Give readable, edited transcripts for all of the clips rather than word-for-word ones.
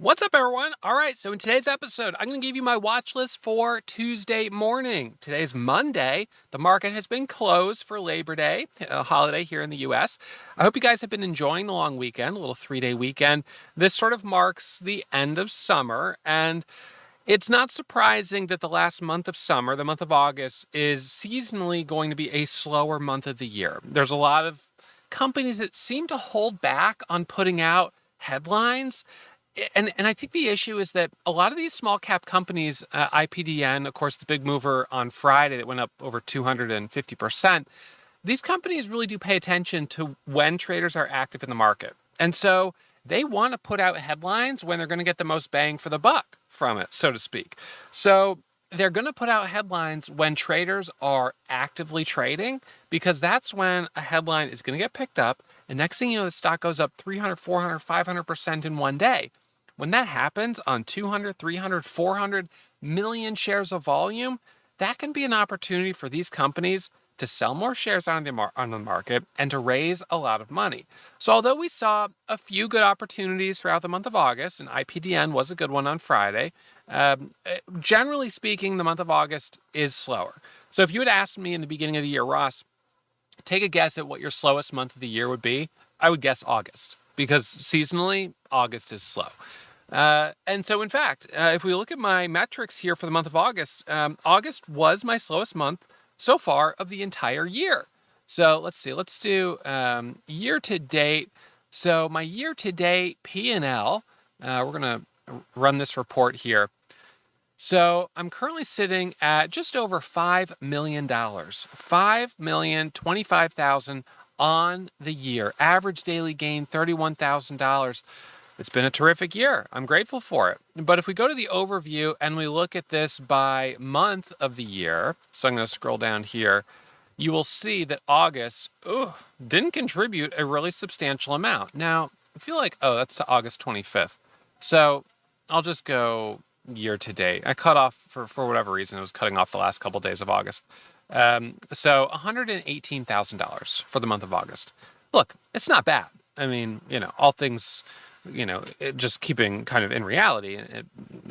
What's up, everyone? All right, so in today's episode, I'm going to give you my watch list for Tuesday morning. Today's Monday. The market has been closed for Labor Day, a holiday here in the US. I hope you guys have been enjoying the long weekend, a little 3-day weekend. This sort of marks the end of summer, and it's not surprising that the last month of summer, the month of August, is seasonally going to be a slower month of the year. There's a lot of companies that seem to hold back on putting out headlines. And I think the issue is that a lot of these small cap companies, IPDN, of course, the big mover on Friday that went up over 250%, these companies really do pay attention to when traders are active in the market. And so they want to put out headlines when they're going to get the most bang for the buck from it, so to speak. So they're going to put out headlines when traders are actively trading, because that's when a headline is going to get picked up. And next thing you know, the stock goes up 300, 400, 500% in one day. When that happens on 200, 300, 400 million shares of volume, that can be an opportunity for these companies to sell more shares on the market and to raise a lot of money. So although we saw a few good opportunities throughout the month of August, and IPDN was a good one on Friday, generally speaking, the month of August is slower. So if you had asked me in the beginning of the year, Ross, take a guess at what your slowest month of the year would be, I would guess August, because seasonally, August is slow. And so, in fact, if we look at my metrics here for the month of August, August was my slowest month so far of the entire year. So let's see, let's do year to date. So my year to date P&L, we're going to run this report here. So I'm currently sitting at just over $5 million, $5,025,000 on the year. Average daily gain, $31,000. It's been a terrific year. I'm grateful for it. But if we go to the overview and we look at this by month of the year, so I'm going to scroll down here, you will see that August didn't contribute a really substantial amount. Now, I feel like, that's to August 25th. So I'll just go year to date. I cut off, for whatever reason, it was cutting off the last couple days of August. So $118,000 for the month of August. Look, it's not bad. I mean, all things, just keeping kind of in reality,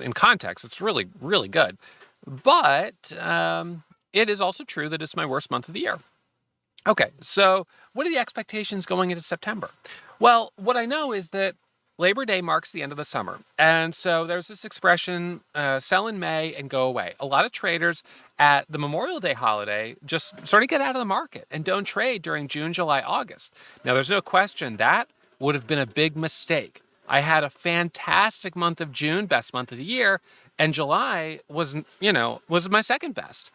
in context, it's really, really good. But it is also true that it's my worst month of the year. Okay, so what are the expectations going into September? Well, what I know is that Labor Day marks the end of the summer. And so there's this expression, sell in May and go away. A lot of traders at the Memorial Day holiday just sort of get out of the market and don't trade during June, July, August. Now, there's no question that would have been a big mistake. I had a fantastic month of June, best month of the year, and July was my second best.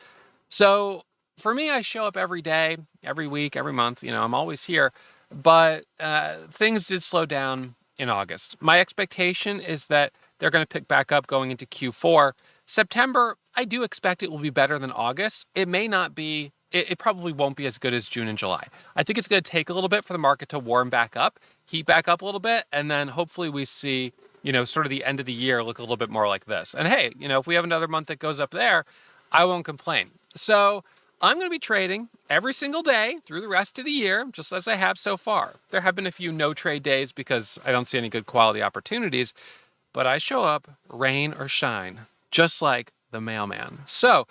So for me, I show up every day, every week, every month. I'm always here. But things did slow down in August. My expectation is that they're going to pick back up going into Q4. September, I do expect it will be better than August. It may not be, it probably won't be as good as June and July. I think it's going to take a little bit for the market to warm back up, heat back up a little bit, and then hopefully we see, sort of the end of the year look a little bit more like this. And hey, if we have another month that goes up there, I won't complain. So I'm going to be trading every single day through the rest of the year, just as I have so far. There have been a few no trade days because I don't see any good quality opportunities, but I show up rain or shine, just like the mailman. So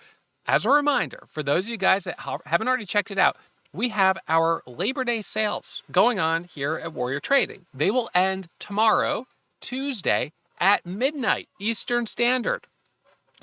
as a reminder, for those of you guys that haven't already checked it out, we have our Labor Day sales going on here at Warrior Trading. They will end tomorrow, Tuesday, at midnight Eastern Standard.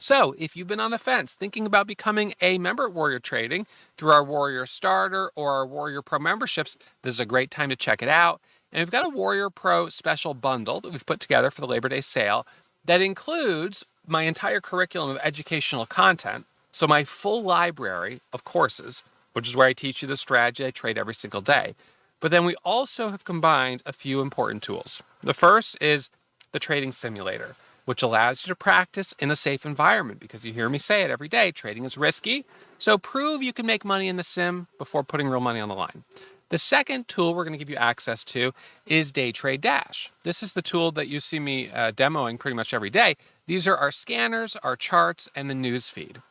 So if you've been on the fence thinking about becoming a member at Warrior Trading through our Warrior Starter or our Warrior Pro memberships, this is a great time to check it out. And we've got a Warrior Pro special bundle that we've put together for the Labor Day sale that includes my entire curriculum of educational content. So my full library of courses, which is where I teach you the strategy I trade every single day. But then we also have combined a few important tools. The first is the trading simulator, which allows you to practice in a safe environment, because you hear me say it every day, trading is risky. So prove you can make money in the sim before putting real money on the line. The second tool we're going to give you access to is Day Trade Dash. This is the tool that you see me demoing pretty much every day. These are our scanners, our charts, and the news feed.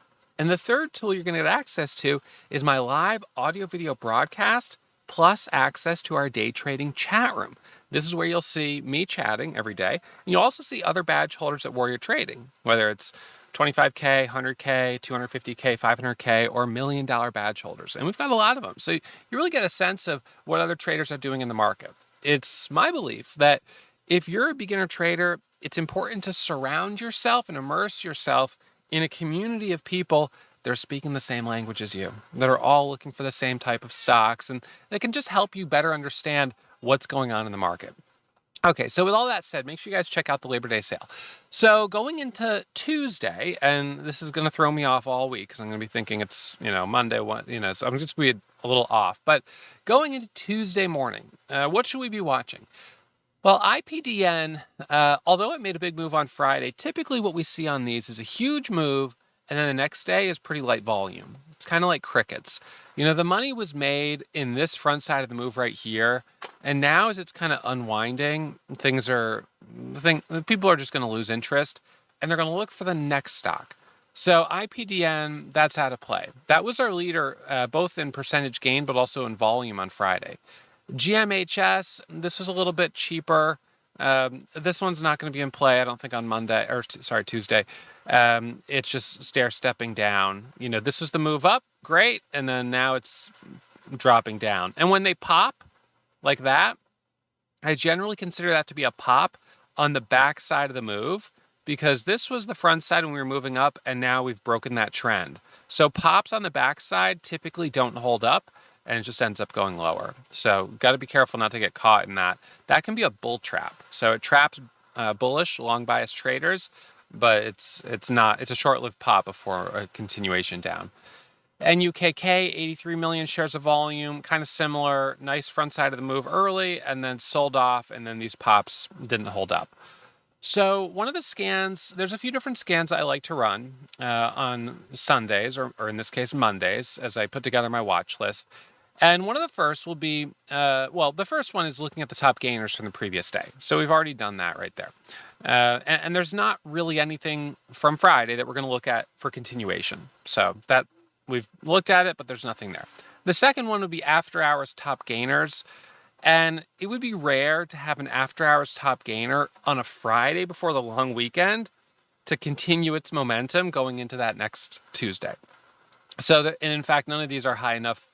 And the third tool you're going to get access to is my live audio video broadcast plus access to our day trading chat room. This is where you'll see me chatting every day. And you'll also see other badge holders at Warrior Trading, whether it's 25K, 100K, 250K, 500K, or $1 million badge holders. And we've got a lot of them. So you really get a sense of what other traders are doing in the market. It's my belief that if you're a beginner trader, it's important to surround yourself and immerse yourself in a community of people that are speaking the same language as you, that are all looking for the same type of stocks, and that can just help you better understand what's going on in the market. Okay, so with all that said, make sure you guys check out the Labor Day sale. So going into Tuesday, and this is going to throw me off all week because I'm going to be thinking it's, Monday, so I'm just going to be a little off. But going into Tuesday morning, what should we be watching? Well, IPDN, although it made a big move on Friday, typically what we see on these is a huge move, and then the next day is pretty light volume. It's kind of like crickets. The money was made in this front side of the move right here, and now as it's kind of unwinding, people are just going to lose interest, and they're going to look for the next stock. So IPDN, that's out of play. That was our leader, both in percentage gain, but also in volume on Friday. GMHS, this was a little bit cheaper. This one's not going to be in play, I don't think, on Tuesday. It's just stair-stepping down. This was the move up, great, and then now it's dropping down. And when they pop like that, I generally consider that to be a pop on the back side of the move, because this was the front side when we were moving up, and now we've broken that trend. So pops on the back side typically don't hold up, and it just ends up going lower. So got to be careful not to get caught in that. That can be a bull trap. So it traps bullish, long bias traders, but it's a short-lived pop before a continuation down. NUKK, 83 million shares of volume, kind of similar, nice front side of the move early, and then sold off, and then these pops didn't hold up. So one of the scans, there's a few different scans I like to run on Sundays, or in this case, Mondays, as I put together my watch list. And one of the first will be, the first one is looking at the top gainers from the previous day. So we've already done that right there. And there's not really anything from Friday that we're going to look at for continuation. So that we've looked at it, but there's nothing there. The second one would be after hours top gainers. And it would be rare to have an after hours top gainer on a Friday before the long weekend to continue its momentum going into that next Tuesday. And in fact, none of these are high enough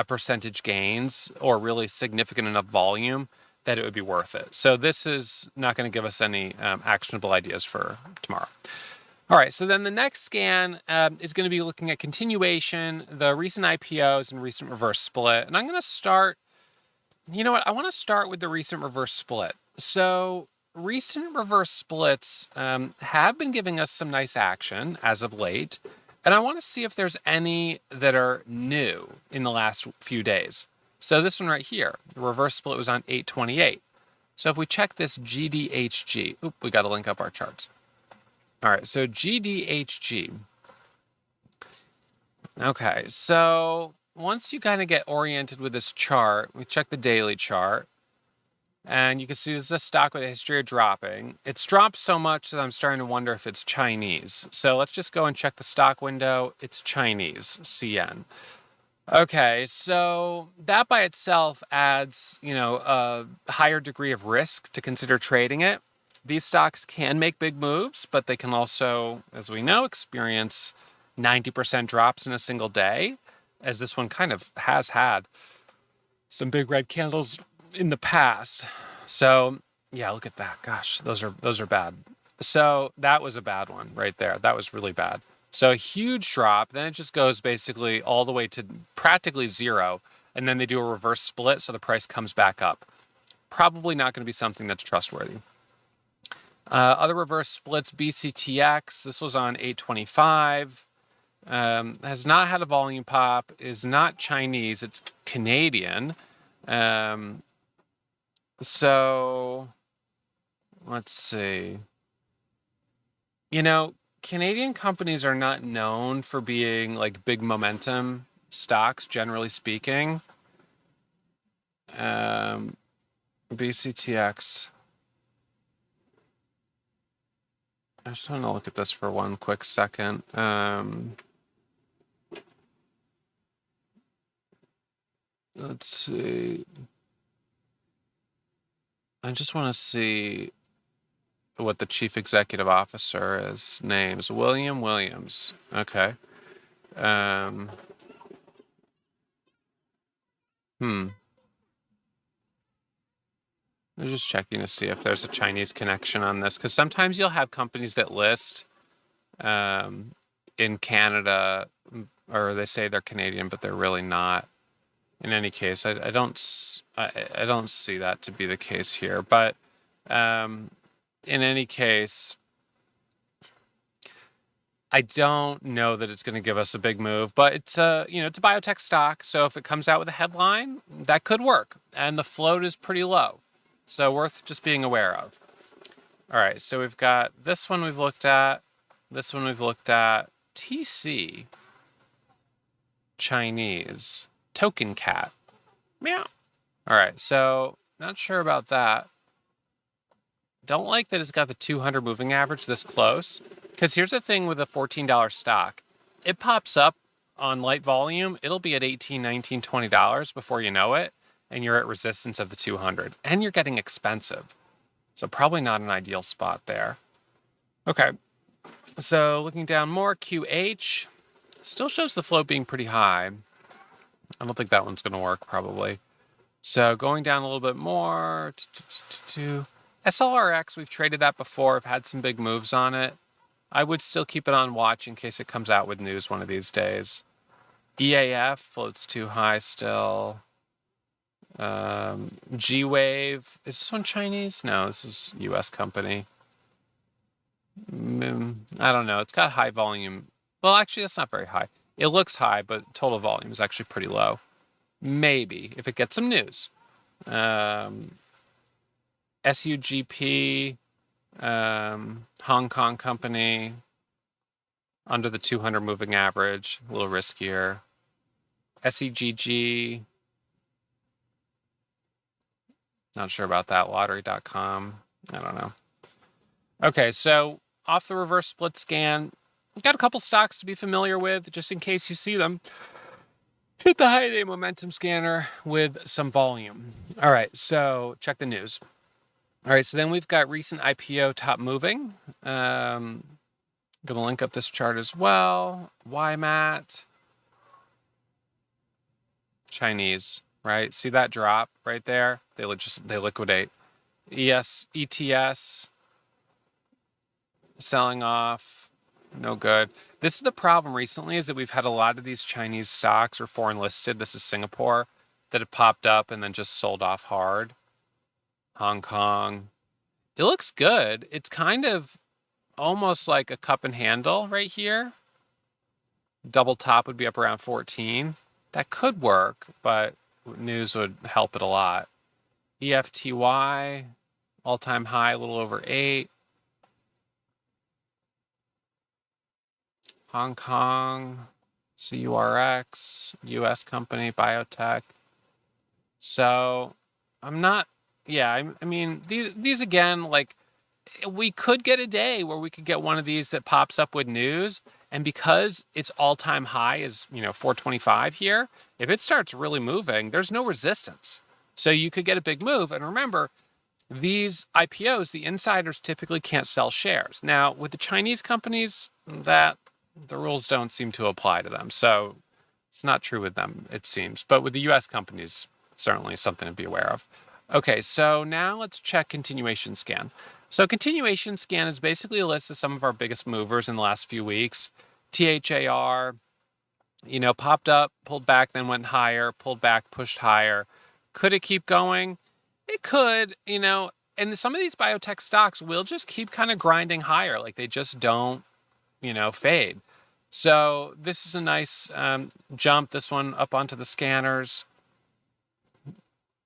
percentage gains or really significant enough volume that it would be worth it. So this is not going to give us any actionable ideas for tomorrow. All right, so then the next scan is going to be looking at continuation, the recent IPOs and recent reverse split. And I'm going to start, I want to start with the recent reverse split. So recent reverse splits have been giving us some nice action as of late. And I want to see if there's any that are new in the last few days. So this one right here, the reverse split was on 8/28. So if we check this GDHG, we got to link up our charts. All right, so GDHG. Okay, so once you kind of get oriented with this chart, we check the daily chart. And you can see this is a stock with a history of dropping. It's dropped so much that I'm starting to wonder if it's Chinese. So let's just go and check the stock window. It's Chinese, CN. Okay, so that by itself adds, a higher degree of risk to consider trading it. These stocks can make big moves, but they can also, as we know, experience 90% drops in a single day, as this one kind of has had some big red candles in the past. So yeah, look at that. Gosh, those are bad. So that was a bad one right there. That was really bad. So a huge drop, then it just goes basically all the way to practically zero, and then they do a reverse split, so the price comes back up. Probably not going to be something that's trustworthy. Other reverse splits, BCTX, this was on 8/25. Has not had a volume pop, is not Chinese, it's Canadian. So let's see. Canadian companies are not known for being like big momentum stocks, generally speaking. BCTX. I just want to look at this for one quick second. let's see. I just want to see what the chief executive officer is. Names William Williams. Okay. Um. Hmm. I'm just checking to see if there's a Chinese connection on this, because sometimes you'll have companies that list um, in Canada, or they say they're Canadian, but they're really not. In any case, I don't see that to be the case here. But um, in any case, I don't know that it's going to give us a big move. But it's it's a biotech stock, so if it comes out with a headline, that could work, and the float is pretty low, so worth just being aware of. All right, so we've got this one we've looked at, this one we've looked at, TC, Chinese, token cat, meow. All right, so not sure about that. Don't like that it's got the 200 moving average this close, because here's the thing with a $14 stock. It pops up on light volume, it'll be at $18, $19, $20 before you know it, and you're at resistance of the 200, and you're getting expensive. So probably not an ideal spot there. Okay, so looking down more, QH still shows the float being pretty high. I don't think that one's going to work probably. So going down a little bit more, SLRX, we've traded that before. I've had some big moves on it. I would still keep it on watch in case it comes out with news one of these days. EAF floats too high still. G-Wave, is this one Chinese? No, this is US company. I don't know. It's got high volume. Well, actually, that's not very high. It looks high, but total volume is actually pretty low. Maybe, if it gets some news. SUGP, Hong Kong company, under the 200 moving average, a little riskier. SEGG, not sure about that. Lottery.com, I don't know. Okay, so off the reverse split scan, got a couple stocks to be familiar with, just in case you see them. Hit the high day momentum scanner with some volume. All right, so check the news. All right, so then we've got recent IPO top moving. Gonna link up this chart as well. YMAT. Chinese, right? See that drop right there? They liquidate. ETS selling off, no good. This is the problem recently, is that we've had a lot of these Chinese stocks or foreign listed. This is Singapore, that have popped up and then just sold off hard. Hong Kong. It looks good. It's kind of almost like a cup and handle right here. Double top would be up around 14. That could work, but news would help it a lot. EFTY, all-time high, a little over 8. Hong Kong, CURX, US company, biotech. So I'm not, I mean, these again, like, we could get a day where we could get one of these that pops up with news. And because its all-time high is, 425 here, if it starts really moving, there's no resistance. So you could get a big move. And remember, these IPOs, the insiders typically can't sell shares. Now, with the Chinese companies, that the rules don't seem to apply to them. So it's not true with them, it seems. But with the US companies, certainly something to be aware of. Okay, so now let's check continuation scan. So continuation scan is basically a list of some of our biggest movers in the last few weeks. THAR, popped up, pulled back, then went higher, pulled back, pushed higher. Could it keep going? It could, and some of these biotech stocks will just keep kind of grinding higher. Like they just don't, fade. So this is a nice jump. This one up onto the scanners.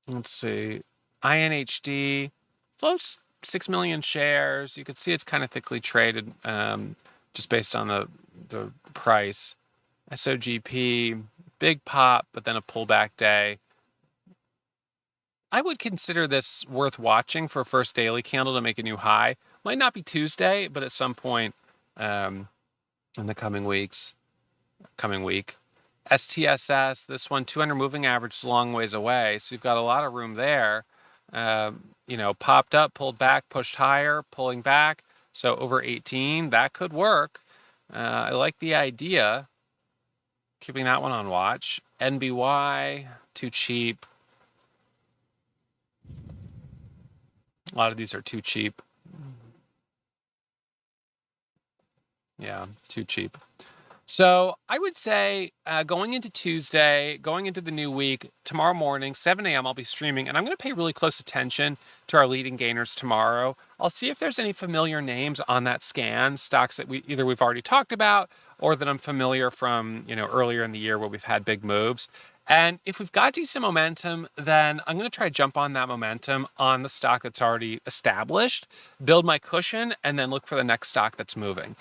Let's see. INHD floats 6 million shares. You could see it's kind of thickly traded just based on the price. SOGP, big pop, but then a pullback day. I would consider this worth watching for a first daily candle to make a new high. Might not be Tuesday, but at some point in the coming week. STSS, this one, 200 moving average is a long ways away. So you've got a lot of room there. Popped up, pulled back, pushed higher, pulling back. So over 18, that could work. I like the idea. Keeping that one on watch. NBY, too cheap. A lot of these are too cheap. Yeah, too cheap. So I would say going into Tuesday, going into the new week, tomorrow morning, 7 a.m., I'll be streaming, and I'm going to pay really close attention to our leading gainers tomorrow. I'll see if there's any familiar names on that scan, stocks that we've already talked about, or that I'm familiar from earlier in the year where we've had big moves. And if we've got decent momentum, then I'm going to try to jump on that momentum on the stock that's already established, build my cushion, and then look for the next stock that's moving.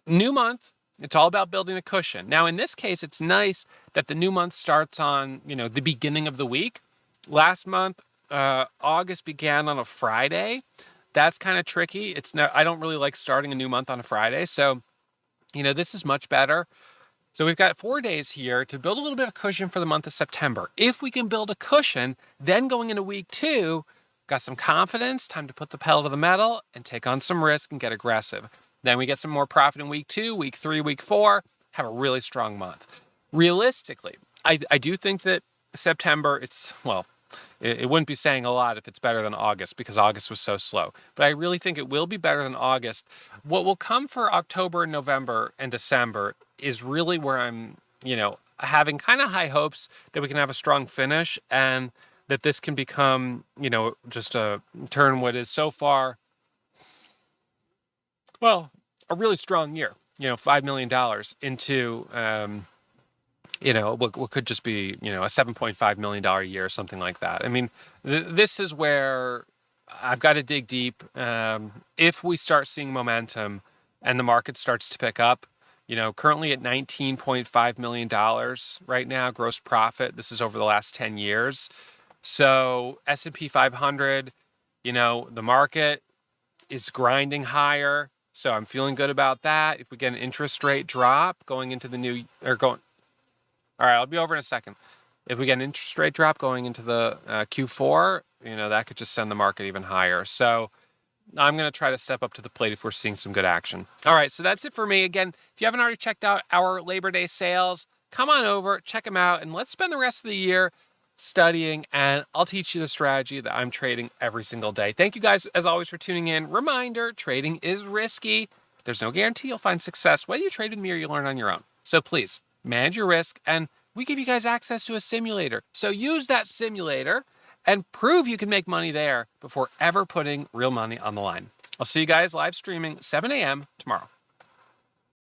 New month. It's all about building a cushion. Now, in this case, it's nice that the new month starts on, the beginning of the week. Last month, August began on a Friday. That's kind of tricky. I don't really like starting a new month on a Friday. So, this is much better. So we've got 4 days here to build a little bit of cushion for the month of September. If we can build a cushion, then going into week 2, got some confidence, time to put the pedal to the metal and take on some risk and get aggressive. Then we get some more profit in week 2, week 3, week 4, have a really strong month. Realistically, I do think that September, it wouldn't be saying a lot if it's better than August because August was so slow. But I really think it will be better than August. What will come for October, November, and December is really where I'm, having kind of high hopes that we can have a strong finish and that this can become, just turn what is so far a really strong year, $5 million into, what could just be, a $7.5 million year or something like that. I mean, this is where I've got to dig deep. If we start seeing momentum and the market starts to pick up, currently at $19.5 million right now, gross profit. This is over the last 10 years. So S&P 500, the market is grinding higher. So I'm feeling good about that. If we get an interest rate drop going into all right, I'll be over in a second. If we get an interest rate drop going into the Q4, that could just send the market even higher. So I'm going to try to step up to the plate if we're seeing some good action. All right, so that's it for me. Again, if you haven't already checked out our Labor Day sales, come on over, check them out, and let's spend the rest of the year studying, and I'll teach you the strategy that I'm trading every single day. Thank you guys, as always, for tuning in. Reminder, trading is risky. There's no guarantee you'll find success, whether you trade with me or you learn on your own. So please, manage your risk, and we give you guys access to a simulator. So use that simulator and prove you can make money there before ever putting real money on the line. I'll see you guys live streaming 7 a.m. tomorrow.